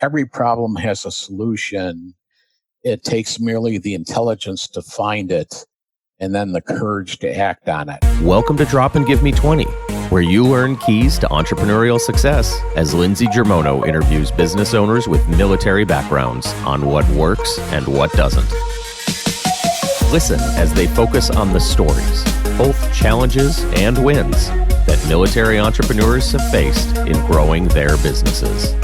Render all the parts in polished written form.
every problem has a solution. It takes merely the intelligence to find it and then the courage to act on it. Welcome to Drop and Give Me 20, where you learn keys to entrepreneurial success as Lindsey Germono interviews business owners with military backgrounds on what works and what doesn't. Listen as they focus on the stories, both challenges and wins, that military entrepreneurs have faced in growing their businesses.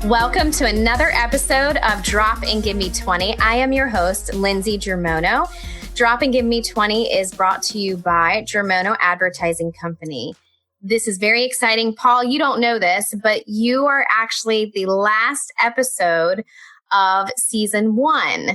Welcome to another episode of Drop and Give Me 20. I am your host, Lindsey Germono. Drop and Give Me 20 is brought to you by Germono Advertising Company. This is very exciting. Paul, you don't know this, but you are actually the last episode of season 1.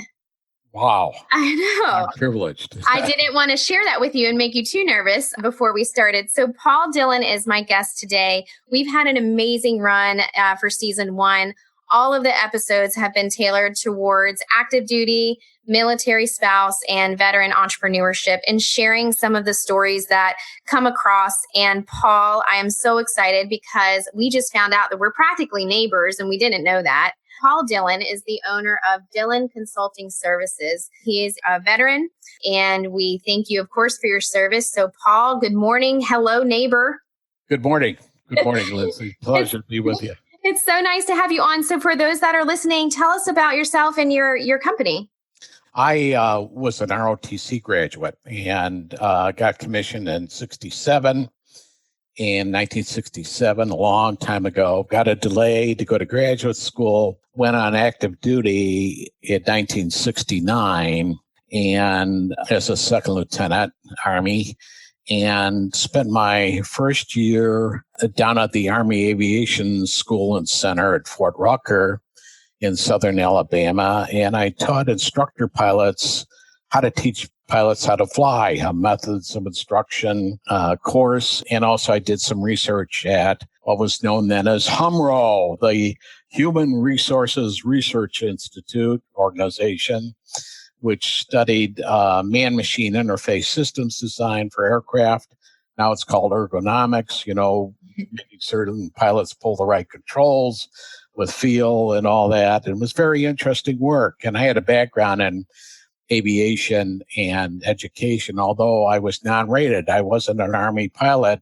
Wow. I know. I'm privileged. I didn't want to share that with you and make you too nervous before we started. So Paul Dillon is my guest today. We've had an amazing run for season 1. All of the episodes have been tailored towards active duty, military spouse, and veteran entrepreneurship, and sharing some of the stories that come across. And Paul, I am so excited because we just found out that we're practically neighbors and we didn't know that. Paul Dillon is the owner of Dillon Consulting Services. He is a veteran, and we thank you, of course, for your service. So Paul, good morning. Hello, neighbor. Good morning. Good morning, Lindsey. Pleasure to be with you. It's so nice to have you on. So for those that are listening, tell us about yourself and your company. I was an ROTC graduate and got commissioned in 1967. In 1967, a long time ago, got a delay to go to graduate school, went on active duty in 1969 and as a second lieutenant, Army, and spent my first year down at the Army Aviation School and Center at Fort Rucker in southern Alabama. And I taught instructor pilots how to teach pilots how to fly, a methods of instruction course. And also I did some research at what was known then as HUMRO, the Human Resources Research Institute organization, which studied man-machine interface systems design for aircraft. Now it's called ergonomics, making certain pilots pull the right controls with feel and all that. And it was very interesting work. And I had a background in aviation and education, although I was non-rated. I wasn't an Army pilot.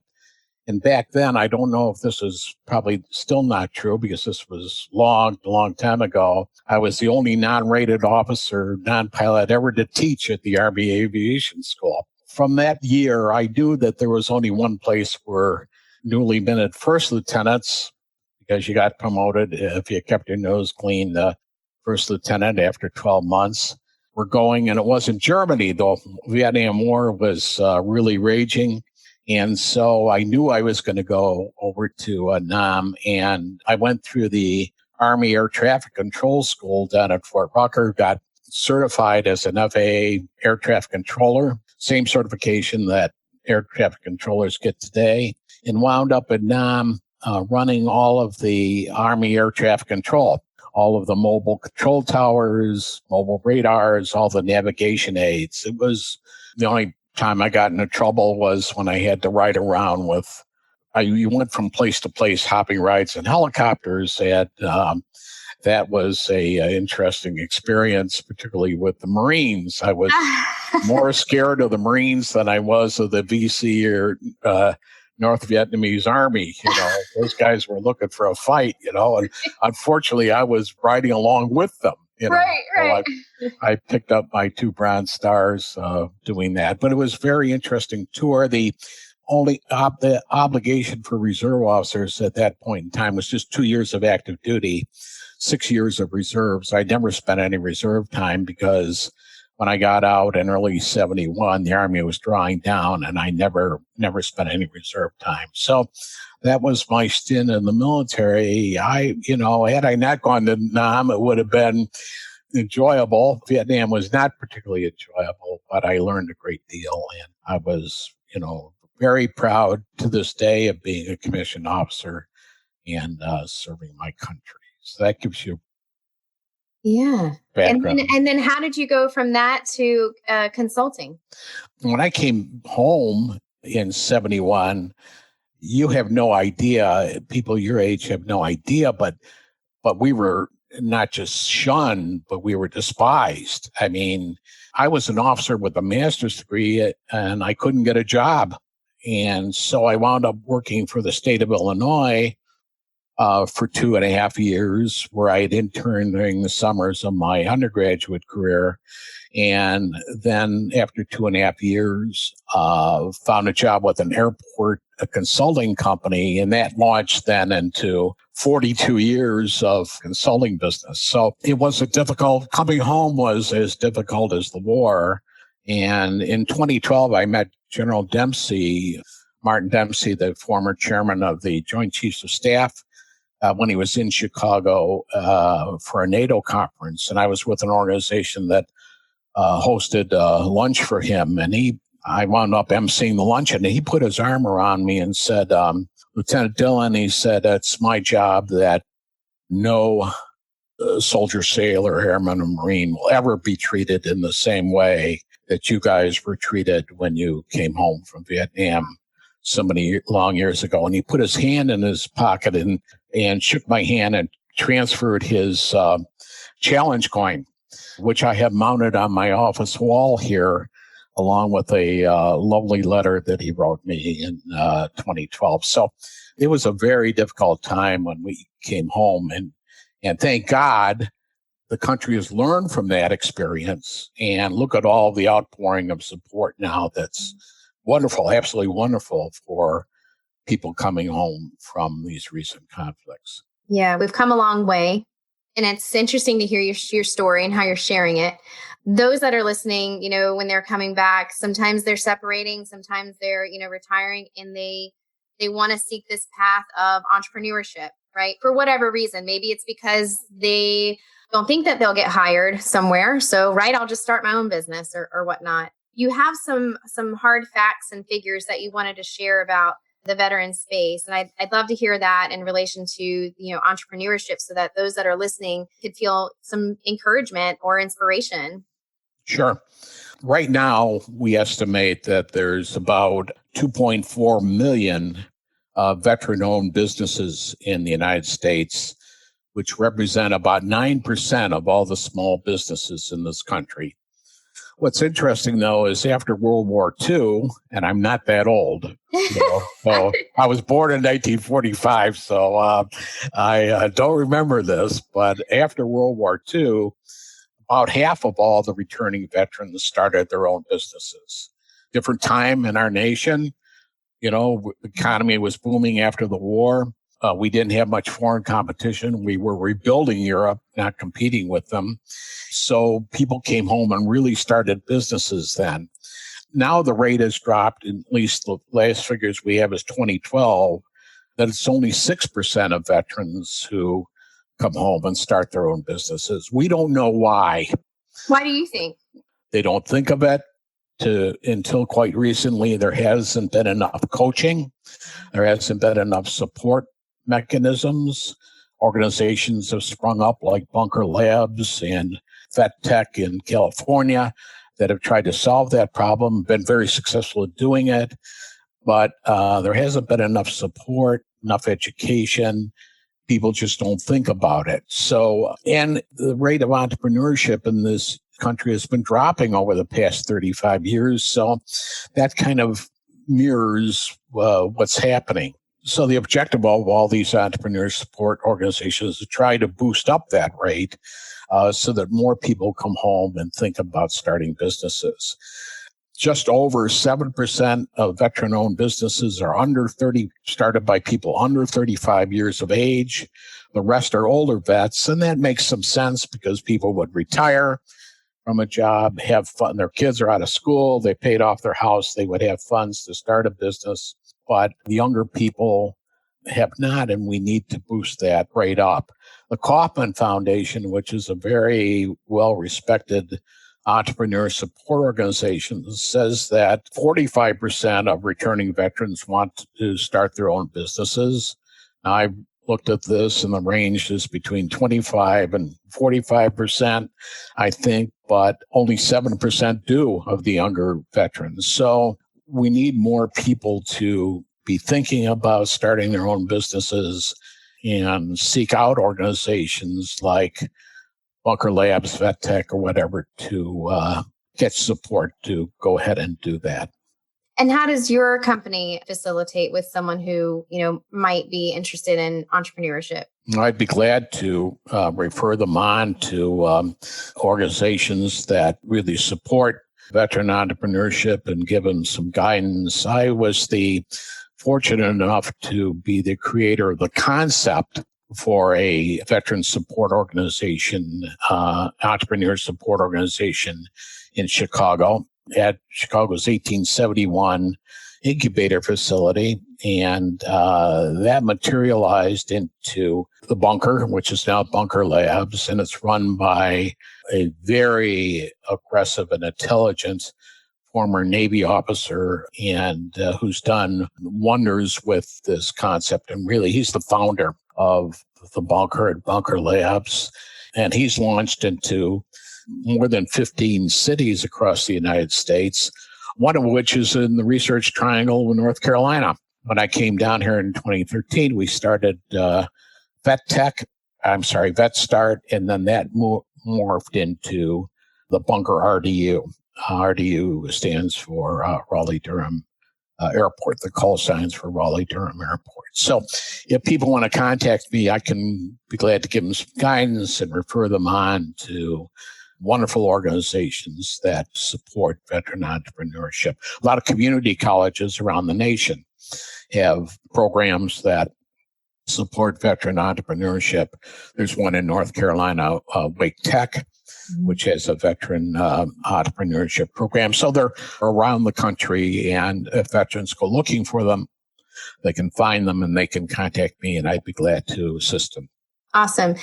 And back then, I don't know if this is probably still not true because this was long time ago. I was the only non-rated officer, non-pilot ever to teach at the Army Aviation School. From that year, I knew that there was only one place where newly minted first lieutenants, because you got promoted if you kept your nose clean, the first lieutenant after 12 months, were going. And it wasn't Germany, though. Vietnam War was really raging. And so I knew I was going to go over to Nam, and I went through the Army Air Traffic Control School down at Fort Rucker, got certified as an FAA air traffic controller, same certification that air traffic controllers get today, and wound up at Nam running all of the Army air traffic control, all of the mobile control towers, mobile radars, all the navigation aids. It was the only time I got into trouble was when I had to ride around with, you went from place to place, hopping rides in helicopters. And that was a interesting experience, particularly with the Marines. I was more scared of the Marines than I was of the VC or North Vietnamese Army. Those guys were looking for a fight, and unfortunately I was riding along with them. Right. So I picked up my 2 Bronze Stars doing that. But it was a very interesting tour. The only the obligation for reserve officers at that point in time was just 2 years of active duty, 6 years of reserves. I never spent any reserve time because when I got out in early 71, the Army was drawing down, and I never spent any reserve time. So that was my stint in the military. Had I not gone to Nam, it would have been enjoyable. Vietnam was not particularly enjoyable, but I learned a great deal, and I was, very proud to this day of being a commissioned officer and serving my country. So that gives you background. And then how did you go from that to consulting? When I came home in 71. You have no idea. People your age have no idea, but we were not just shunned, but we were despised. I mean, I was an officer with a master's degree and I couldn't get a job. And so I wound up working for the state of Illinois for 2.5 years, where I had interned during the summers of my undergraduate career. And then after 2.5 years, found a job with an airport, a consulting company, and that launched then into 42 years of consulting business. So it was coming home was as difficult as the war. And in 2012, I met General Dempsey, Martin Dempsey, the former chairman of the Joint Chiefs of Staff, when he was in Chicago for a NATO conference. And I was with an organization that hosted lunch for him. And I wound up emceeing the lunch, and he put his arm around me and said, Lieutenant Dillon, he said, it's my job that no soldier, sailor, airman, or Marine will ever be treated in the same way that you guys were treated when you came home from Vietnam so many long years ago. And he put his hand in his pocket and shook my hand and transferred his challenge coin, which I have mounted on my office wall here, along with a lovely letter that he wrote me in 2012. So it was a very difficult time when we came home. And thank God the country has learned from that experience. And look at all the outpouring of support now. That's wonderful, absolutely wonderful for people coming home from these recent conflicts. Yeah, we've come a long way. And it's interesting to hear your story and how you're sharing it. Those that are listening, when they're coming back, sometimes they're separating, sometimes they're, retiring, and they want to seek this path of entrepreneurship, right? For whatever reason. Maybe it's because they don't think that they'll get hired somewhere. So, right, I'll just start my own business or whatnot. You have some hard facts and figures that you wanted to share about the veteran space. And I'd love to hear that in relation to, entrepreneurship, so that those that are listening could feel some encouragement or inspiration. Sure. Right now, we estimate that there's about 2.4 million veteran-owned businesses in the United States, which represent about 9% of all the small businesses in this country. What's interesting, though, is after World War II, and I'm not that old, so I was born in 1945, so I don't remember this, but after World War II, about half of all the returning veterans started their own businesses. Different time in our nation, the economy was booming after the war. We didn't have much foreign competition. We were rebuilding Europe, not competing with them. So people came home and really started businesses then. Now the rate has dropped, at least the last figures we have is 2012, that it's only 6% of veterans who come home and start their own businesses. We don't know why. Why do you think? They don't think of it. Until quite recently, there hasn't been enough coaching. There hasn't been enough support mechanisms. Organizations have sprung up like Bunker Labs and Vet Tech in California that have tried to solve that problem, been very successful at doing it, but there hasn't been enough support, enough education. People just don't think about it. So, and the rate of entrepreneurship in this country has been dropping over the past 35 years. So that kind of mirrors what's happening. So the objective of all these entrepreneur support organizations is to try to boost up that rate so that more people come home and think about starting businesses. Just over 7% of veteran-owned businesses are started by people under 35 years of age. The rest are older vets, and that makes some sense because people would retire from a job, have fun. Their kids are out of school. They paid off their house. They would have funds to start a business. But younger people have not, and we need to boost that rate up. The Kauffman Foundation, which is a very well-respected entrepreneur support organization, says that 45% of returning veterans want to start their own businesses. Now, I've looked at this, and the range is between 25 and 45%, I think, but only 7% do of the younger veterans. So we need more people to be thinking about starting their own businesses and seek out organizations like Bunker Labs, VetTech, or whatever to get support to go ahead and do that. And how does your company facilitate with someone who, might be interested in entrepreneurship? I'd be glad to refer them on to organizations that really support veteran entrepreneurship and give them some guidance. I was fortunate enough to be the creator of the concept for a veteran support organization, entrepreneur support organization in Chicago at Chicago's 1871 incubator facility. And that materialized into the Bunker, which is now Bunker Labs. And it's run by a very aggressive and intelligent former Navy officer and who's done wonders with this concept. And really, he's the founder of the Bunker at Bunker Labs. And he's launched into more than 15 cities across the United States, one of which is in the Research Triangle of North Carolina. When I came down here in 2013, we started VetStart, and then that morphed into the Bunker RDU. RDU stands for Raleigh-Durham Airport, the call signs for Raleigh-Durham Airport. So if people want to contact me, I can be glad to give them some guidance and refer them on to wonderful organizations that support veteran entrepreneurship. A lot of community colleges around the nation have programs that support veteran entrepreneurship. There's one in North Carolina, Wake Tech, which has a veteran entrepreneurship program. So they're around the country, and if veterans go looking for them, they can find them and they can contact me, and I'd be glad to assist them. Awesome.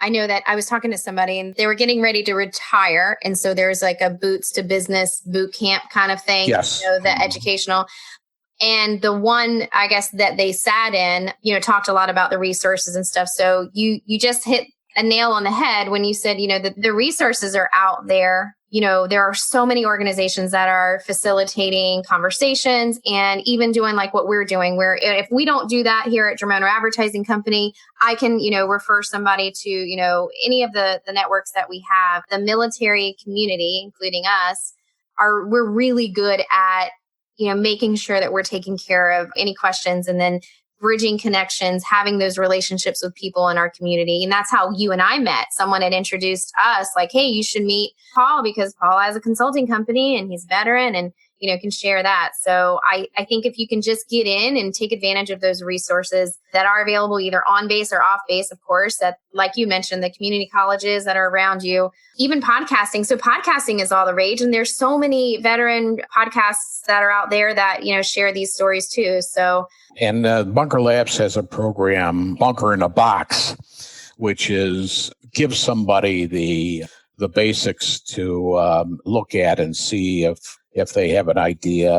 I know that I was talking to somebody and they were getting ready to retire. And so there's like a boots to business boot camp kind of thing, yes. The educational. And the one, I guess, that they sat in, talked a lot about the resources and stuff. So you just hit a nail on the head when you said, that the resources are out there. There are so many organizations that are facilitating conversations and even doing like what we're doing, where if we don't do that here at Germono Advertising Company, I can, refer somebody to, any of the networks that we have. The military community, including us, we're really good at, making sure that we're taking care of any questions and then bridging connections, having those relationships with people in our community. And that's how you and I met. Someone had introduced us like, hey, you should meet Paul because Paul has a consulting company and he's a veteran and, can share that. So I think if you can just get in and take advantage of those resources that are available either on base or off base, of course, that like you mentioned, the community colleges that are around you, even podcasting. So podcasting is all the rage. And there's so many veteran podcasts that are out there that, share these stories too. So, and Bunker Labs has a program, Bunker in a Box, which gives somebody the basics to look at and see if they have an idea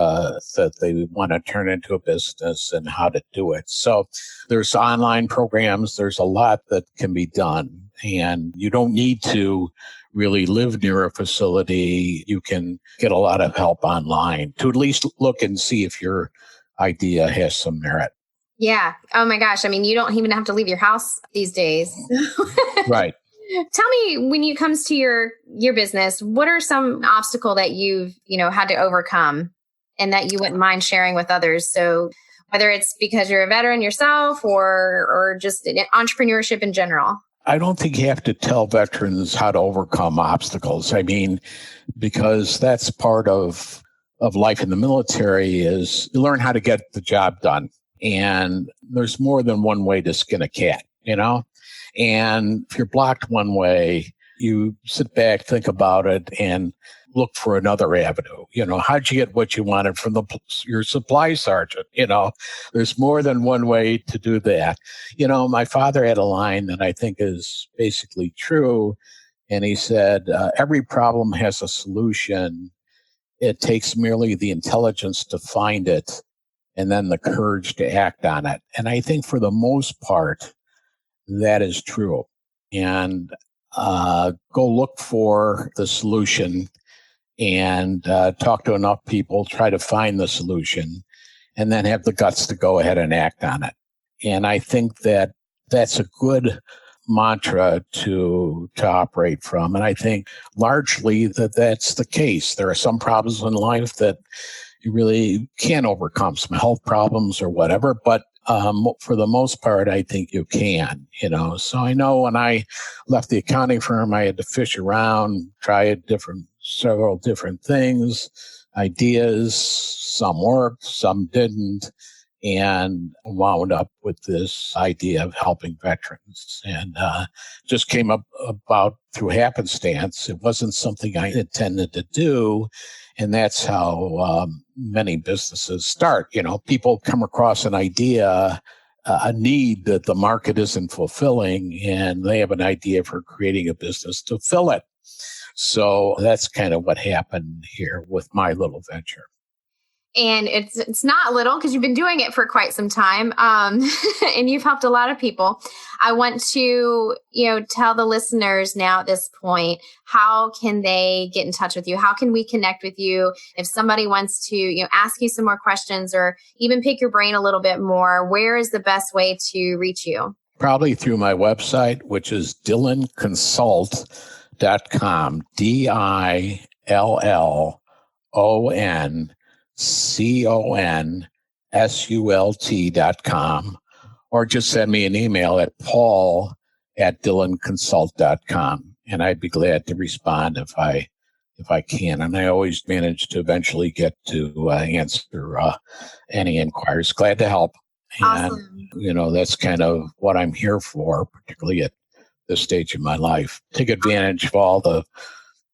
that they want to turn into a business and how to do it. So there's online programs. There's a lot that can be done, and you don't need to really live near a facility. You can get a lot of help online to at least look and see if your idea has some merit. Yeah. Oh my gosh. I mean, you don't even have to leave your house these days. Right. Tell me, when it comes to your business, what are some obstacle that you've, had to overcome and that you wouldn't mind sharing with others? So whether it's because you're a veteran yourself or just entrepreneurship in general. I don't think you have to tell veterans how to overcome obstacles. I mean, because that's part of life in the military is you learn how to get the job done. And there's more than one way to skin a cat, And if you're blocked one way, you sit back, think about it, and look for another avenue. How'd you get what you wanted from your supply sergeant? There's more than one way to do that. My father had a line that I think is basically true. And he said, every problem has a solution. It takes merely the intelligence to find it and then the courage to act on it. And I think for the most part, that is true. And go look for the solution and talk to enough people, try to find the solution, and then have the guts to go ahead and act on it. And I think that that's a good mantra to operate from. And I think largely that's the case. There are some problems in life that you really can't overcome, some health problems or whatever, but for the most part, I think you can, So I know when I left the accounting firm, I had to fish around, try several different things, ideas. Some worked, some didn't, and wound up with this idea of helping veterans. And just came about through happenstance. It wasn't something I intended to do. And that's how many businesses start. People come across an idea, a need that the market isn't fulfilling, and they have an idea for creating a business to fill it. So that's kind of what happened here with my little venture. And it's not little because you've been doing it for quite some time, and you've helped a lot of people. I want to, tell the listeners now at this point, how can they get in touch with you? How can we connect with you? If somebody wants to, ask you some more questions or even pick your brain a little bit more, where is the best way to reach you? Probably through my website, which is DillonConsult.com, DillonConsult.com, or just send me an email at paul@DillonConsult.com, and I'd be glad to respond if I can. And I always manage to eventually get to answer any inquiries. Glad to help. Awesome. And, that's kind of what I'm here for, particularly at this stage of my life. Take advantage of all the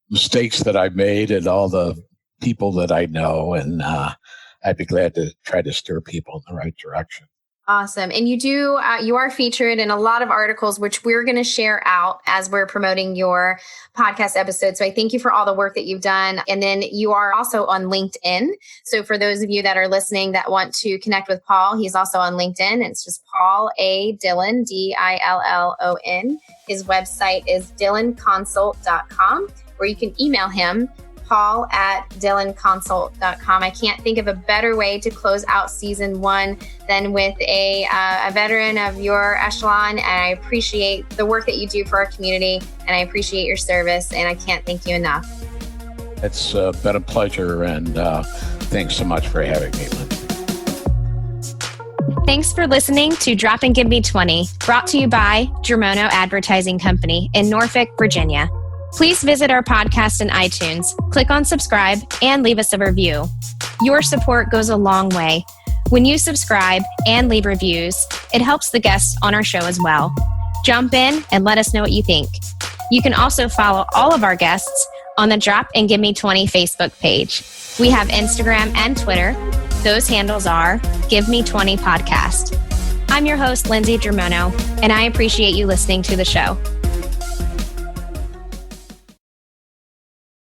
mistakes that I've made and all the people that I know, and I'd be glad to try to steer people in the right direction. Awesome. And you are featured in a lot of articles, which we're going to share out as we're promoting your podcast episode. So I thank you for all the work that you've done. And then you are also on LinkedIn. So for those of you that are listening that want to connect with Paul, he's also on LinkedIn. It's just Paul A. Dillon, Dillon. His website is DillonConsult.com, where you can email him, paul@DillonConsult.com. I can't think of a better way to close out season 1 than with a veteran of your echelon. And I appreciate the work that you do for our community, and I appreciate your service, and I can't thank you enough. It's been a pleasure, and thanks so much for having me, Lindsey. Thanks for listening to Drop and Give Me 20, brought to you by Germono Advertising Company in Norfolk, Virginia. Please visit our podcast in iTunes, click on subscribe, and leave us a review. Your support goes a long way. When you subscribe and leave reviews, it helps the guests on our show as well. Jump in and let us know what you think. You can also follow all of our guests on the Drop and Give Me 20 Facebook page. We have Instagram and Twitter. Those handles are Give Me 20 Podcast. I'm your host, Lindsey Germono, and I appreciate you listening to the show.